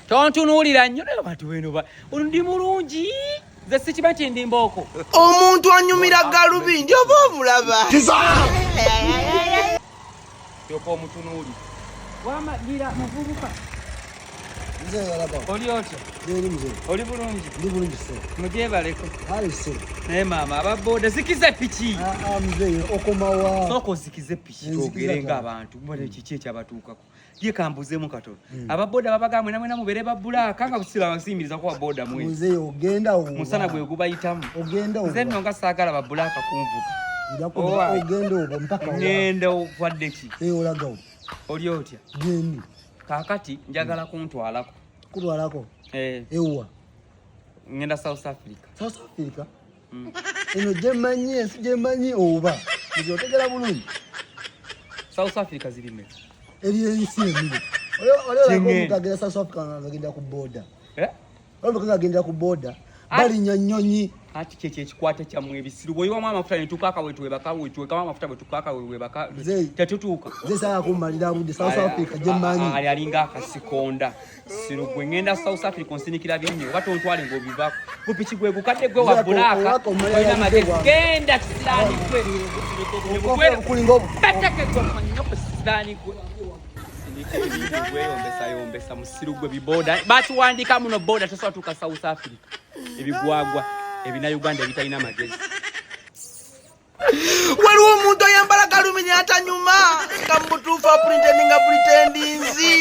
Tontunuulira nnyo naye bantu beno ndi mulungi nze sikimanyi ndi mbooko. Omuntu anyumira galubindi oba omulaba. Kyokka omutunuuli. Wamalira muvubuka. Nze yalaba. Oli otya? Ndi mzee. Oli bulungi? Ndi bulungi se. Mugyebaleko. Ali se. Naye maama ababooda zikize piki. Mzee okomawa. Sooka ozikize piki twogere ng'abantu. Mbona kiki ekyabatuukako. Ye kambuzeemu katono. Ababooda babaga mwena mubeere babbulaaka nga busira basimbiriza ku babooda mwe. Mzee ogenda oba. Musana gwe gubayitamu. Ogenda oba. Nze nno nga saagala babbulaaka kunvuga. Ogenda oba mpaka oba. Ngenda okwadde ki? Olagawo. Oli otya? Gendi. Kaakati njagala kuntwalako. Kutwalako? Ewa. Ngenda South Africa. South Africa? Eno gyemanyi ensi gyemanyi oba. Nze otegera bulungi. South Africa ziri mmeka? Eri ensi emiri. Olaba omuntu agenda South Africa ng'agenda ku booda. Olaba ng'agenda ku booda. Balinya nnyonyi. Ati kyekyo ekikwate kyammwe ebisiru bw'oyiwamu amafuta ne tukaaka wetuwebaka wetuwekamu amafuta bwe tukaaka wewebaka tetutuuka. Nze saala kummalira budde South Africa gyemanyi. Ali alinga akasikonda. Siru gwe ngenda South Africa onsinikira byennyo oba tontwale ng'obivako. Gupiki gwe gukadde gwe wa bulaaka olina magezi genda kisiraani gwe. Kulinga obu. Katekeko nnyo ku kisiraani gwe. Yombesa musiru gwe biboda batuwandika muno boda tosobola tuuka South Africa ebigwagwa ebina Uganda ebitalina magezi. Waliwo omuntu ayambala galubindi atanyuma nga mubutuufu apulintendinga bulitendinzi.